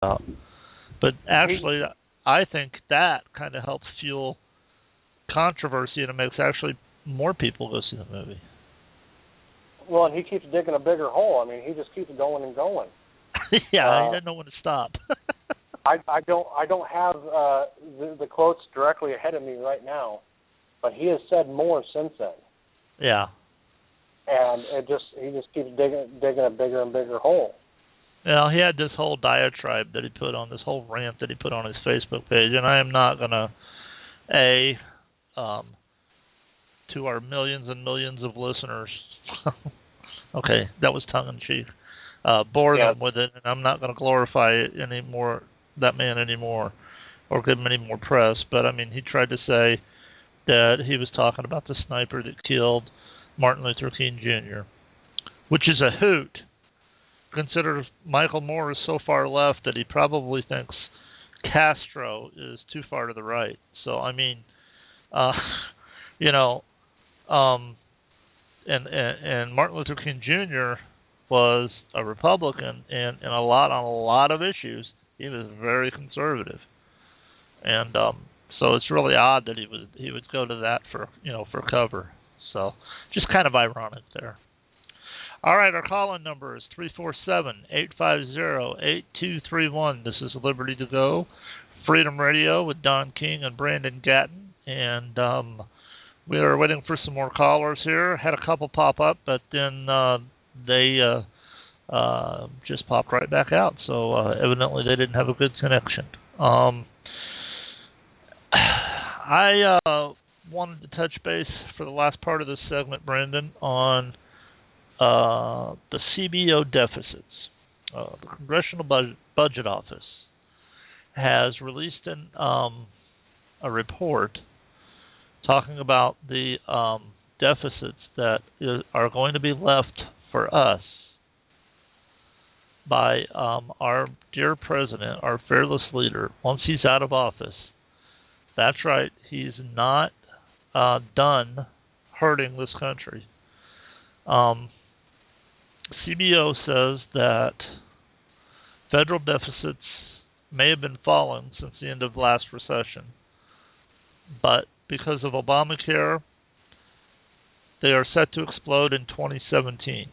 But actually, I think that kind of helps fuel controversy, and it makes actually more people go see the movie. Well, and he keeps digging a bigger hole. I mean, he just keeps going and going. Yeah, he doesn't know when to stop. I don't have the quotes directly ahead of me right now, but he has said more since then. Yeah. And he just keeps digging a bigger and bigger hole. He had this whole diatribe that he put on, this whole rant that he put on his Facebook page, and I am not gonna to our millions and millions of listeners. Okay, that was tongue in cheek. Bore them with it, and I'm not going to glorify it anymore, that man anymore, or give him any more press. But I mean, he tried to say that he was talking about the sniper that killed Martin Luther King Jr., which is a hoot. Consider Michael Moore is so far left that he probably thinks Castro is too far to the right. So I mean, and Martin Luther King Jr. was a Republican, and on a lot of issues he was very conservative, and so it's really odd that he would go to that for cover. So just kind of ironic there. All right, our call-in number is 347-850-8231. This is Liberty2Go, Freedom Radio with Don King and Brandon Gatton, and we are waiting for some more callers here. Had a couple pop up, but then they just popped right back out. So evidently they didn't have a good connection. I wanted to touch base for the last part of this segment, Brandon, on the CBO deficits. The Congressional Budget Office has released a report talking about the deficits that are going to be left for us by our dear president, our fearless leader, once he's out of office. That's right, he's not done hurting this country. CBO says that federal deficits may have been falling since the end of last recession, but because of Obamacare, they are set to explode in 2017.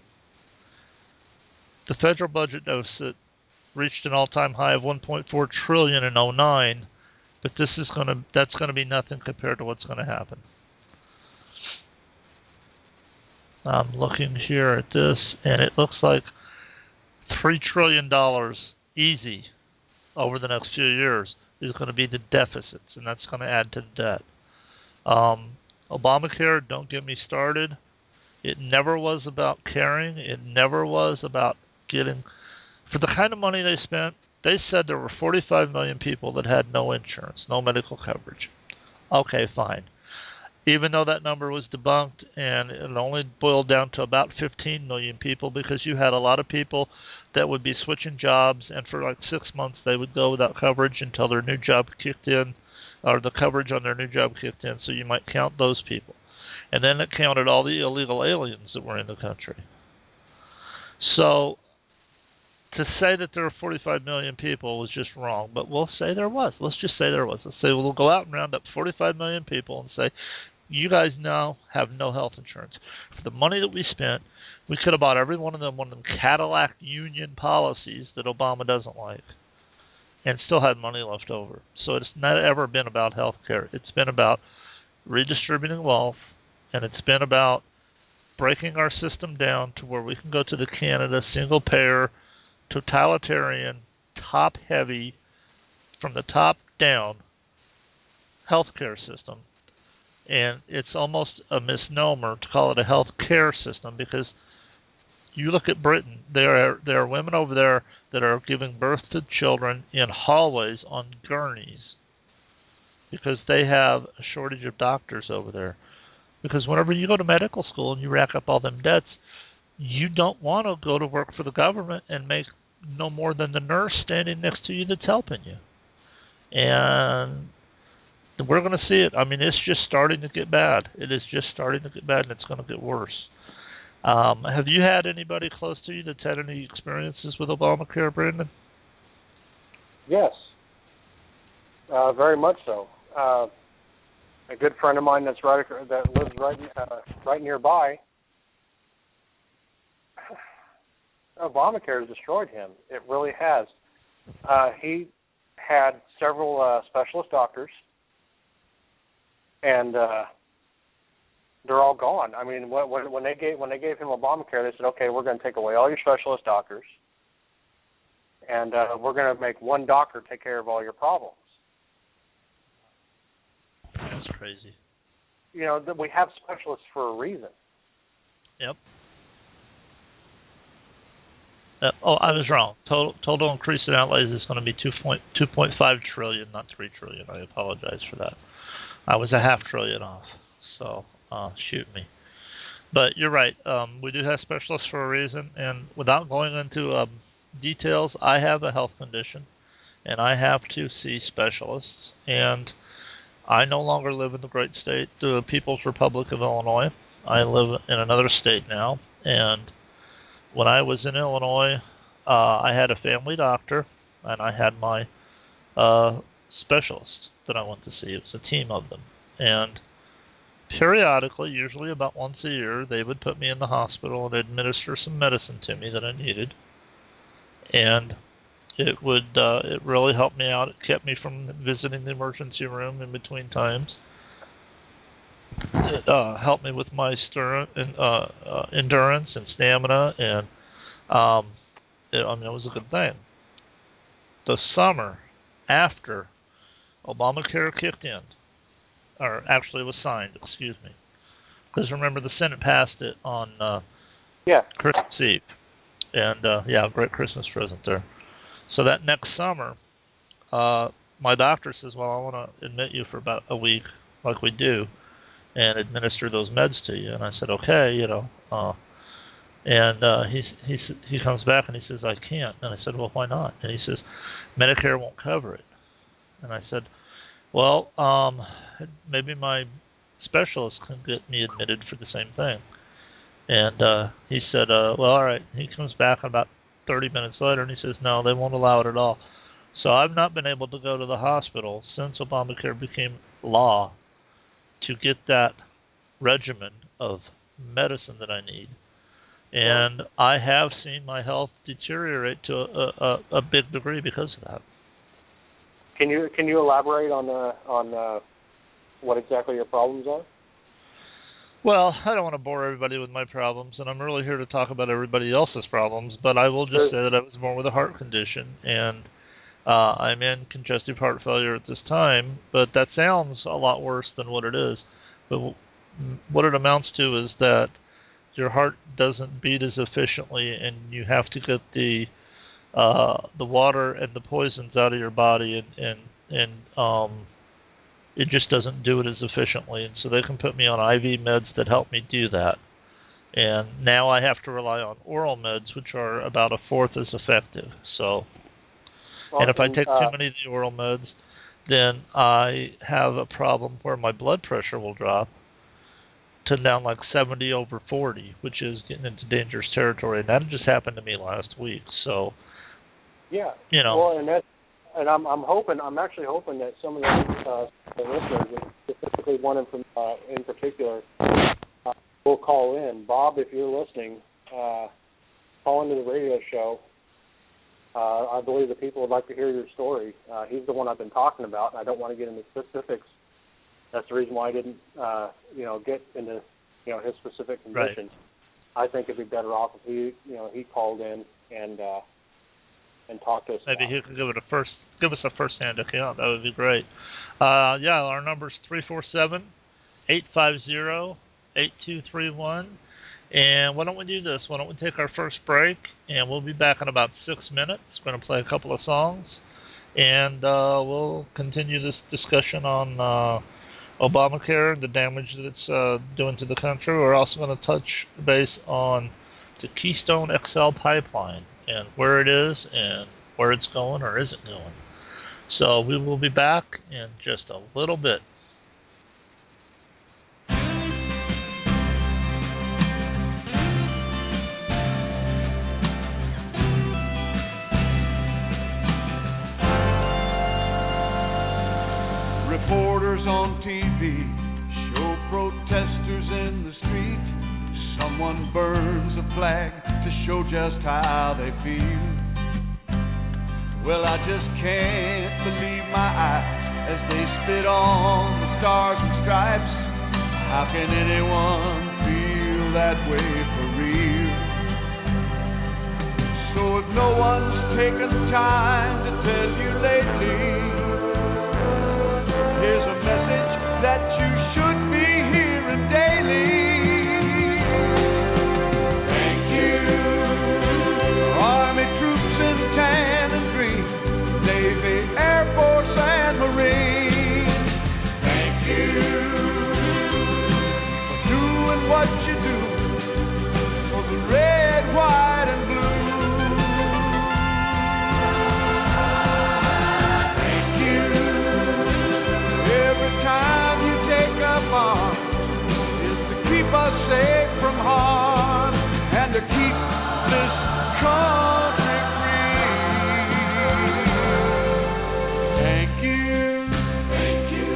The federal budget deficit reached an all-time high of $1.4 trillion in 2009, but that's going to be nothing compared to what's going to happen. I'm looking here at this, and it looks like $3 trillion easy over the next few years is going to be the deficits, and that's going to add to the debt. Obamacare, don't get me started. It never was about caring. It never was about getting... For the kind of money they spent, they said there were 45 million people that had no insurance, no medical coverage. Okay, fine. Even though that number was debunked, and it only boiled down to about 15 million people, because you had a lot of people that would be switching jobs, and for like 6 months they would go without coverage until their new job kicked in, or the coverage on their new job kicked in, so you might count those people. And then it counted all the illegal aliens that were in the country. So to say that there were 45 million people was just wrong, but we'll say there was. Let's just say there was. Let's say we'll go out and round up 45 million people and say, you guys now have no health insurance. For the money that we spent, we could have bought every one of them Cadillac Union policies that Obama doesn't like, and still had money left over. So it's not ever been about health care. It's been about redistributing wealth, and it's been about breaking our system down to where we can go to the Canada single-payer, totalitarian, top-heavy, from the top down health care system. And it's almost a misnomer to call it a health care system, because you look at Britain, there are women over there that are giving birth to children in hallways on gurneys because they have a shortage of doctors over there. Because whenever you go to medical school and you rack up all them debts, you don't want to go to work for the government and make no more than the nurse standing next to you that's helping you. And we're going to see it. I mean, it's just starting to get bad. It is just starting to get bad, and it's going to get worse. Have you had anybody close to you that's had any experiences with Obamacare, Brandon? Yes, very much so. A good friend of mine that lives right nearby. Obamacare has destroyed him. It really has. He had several specialist doctors, and they're all gone. I mean, when they gave him Obamacare, they said, "Okay, we're going to take away all your specialist doctors, and we're going to make one doctor take care of all your problems." That's crazy. You know, we have specialists for a reason. Yep. I was wrong. Total increase in outlays is going to be 2.5 trillion, not 3 trillion. I apologize for that. I was a half trillion off. So shoot me. But you're right. We do have specialists for a reason. And without going into details, I have a health condition, and I have to see specialists. And I no longer live in the great state, the People's Republic of Illinois. I live in another state now, and when I was in Illinois, I had a family doctor, and I had my specialist that I went to see. It was a team of them. And periodically, usually about once a year, they would put me in the hospital and administer some medicine to me that I needed. And it really helped me out. It kept me from visiting the emergency room in between times. It helped me with my endurance and stamina, and it was a good thing. The summer after Obamacare kicked in, or actually was signed, excuse me, because remember the Senate passed it on Christmas Eve, and great Christmas present there. So that next summer, my doctor says, "Well, I want to admit you for about a week, like we do, and administer those meds to you." And I said, "Okay, and he comes back and he says, "I can't." And I said, "Well, why not?" And he says, "Medicare won't cover it." And I said, "Well, maybe my specialist can get me admitted for the same thing." And he said, "Well, all right." He comes back about 30 minutes later and he says, "No, they won't allow it at all." So I've not been able to go to the hospital since Obamacare became law to get that regimen of medicine that I need. And I have seen my health deteriorate to a big degree because of that. Can you elaborate on what exactly your problems are? Well, I don't want to bore everybody with my problems, and I'm really here to talk about everybody else's problems, but I will just say that I was born with a heart condition, and I'm in congestive heart failure at this time, but that sounds a lot worse than what it is. But what it amounts to is that your heart doesn't beat as efficiently, and you have to get the water and the poisons out of your body, and it just doesn't do it as efficiently. And so they can put me on IV meds that help me do that. And now I have to rely on oral meds, which are about a fourth as effective. So, and if I take too many of the oral meds, then I have a problem where my blood pressure will drop to down like 70/40, which is getting into dangerous territory. And that just happened to me last week. So, well, and I'm actually hoping that some of the listeners, specifically one in particular, will call in. Bob, if you're listening, call into the radio show. I believe the people would like to hear your story. He's the one I've been talking about, and I don't want to get into specifics. That's the reason why I didn't, get into, his specific condition. Right. I think it'd be better off if he called in and talked to us. Maybe he could give us a first-hand account. That would be great. Our number's 347-850-8231. And why don't we do this? Why don't we take our first break, and we'll be back in about 6 minutes. We're going to play a couple of songs, and we'll continue this discussion on Obamacare and the damage that it's doing to the country. We're also going to touch base on the Keystone XL pipeline and where it is and where it's going or isn't going. So we will be back in just a little bit. reporters on TV show protesters in the street. Someone burns a flag to show just how they feel. Well, I just can't believe my eyes as they spit on the stars and stripes. How can anyone feel that way for real? So if no one's taken time to tell you lately, here's a message that you should be hearing daily. Thank you, Army troops in tan and green, Navy, Air Force, and Marines. Thank you for doing what you do for the red, white, and blue. Thank you. Every time you take up arms is to keep us safe from harm and to keep this country free. Thank you. Thank you.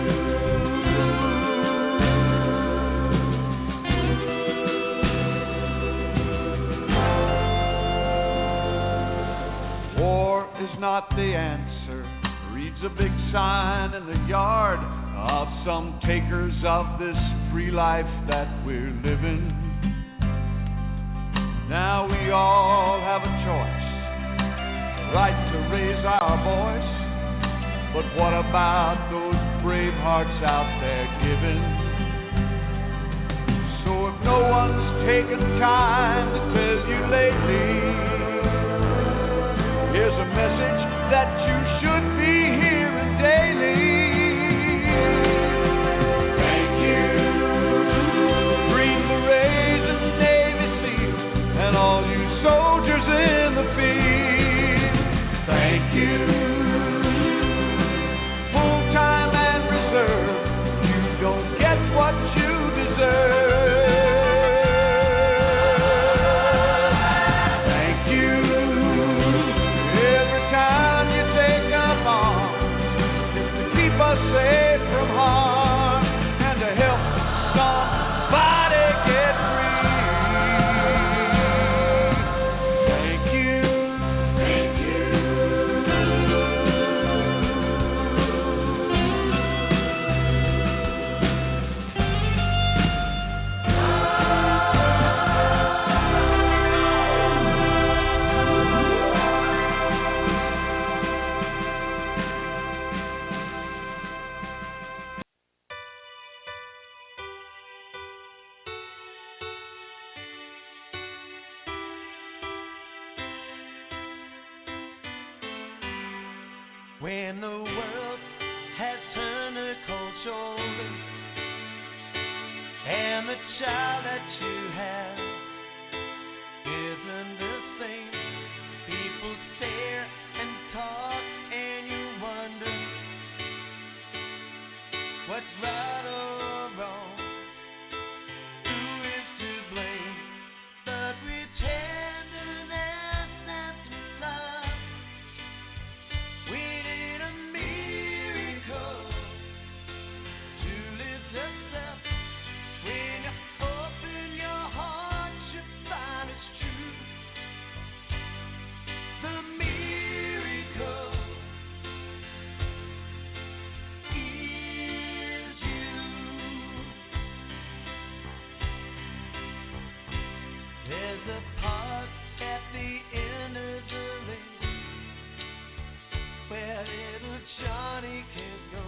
War is not the answer, reads a big sign in the yard of some takers of this free life that we're living. Now we all have a choice, the right to raise our voice, but what about those brave hearts out there giving? So if no one's taken time to tell you lately, here's a message that you should be hearing daily. Thank you, Green Berets and Navy SEALs, and all you soldiers in the field. Thank you, full-time and reserve. You don't get what you deserve. Thank you. Every time you take up arms, it's to keep us safe from harm and to help somebody get free. Thank you. Thank you. When the world has turned a cold shoulder, and the child that you have isn't the same, people stare and talk, and you wonder what's right or wrong, who is to blame. But with tenderness and love, we need a miracle to lift us up. When you open your heart, you find it's true. The miracle is you. There's a park at the end of the lane where little Johnny can go,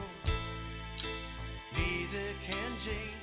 neither can Jane.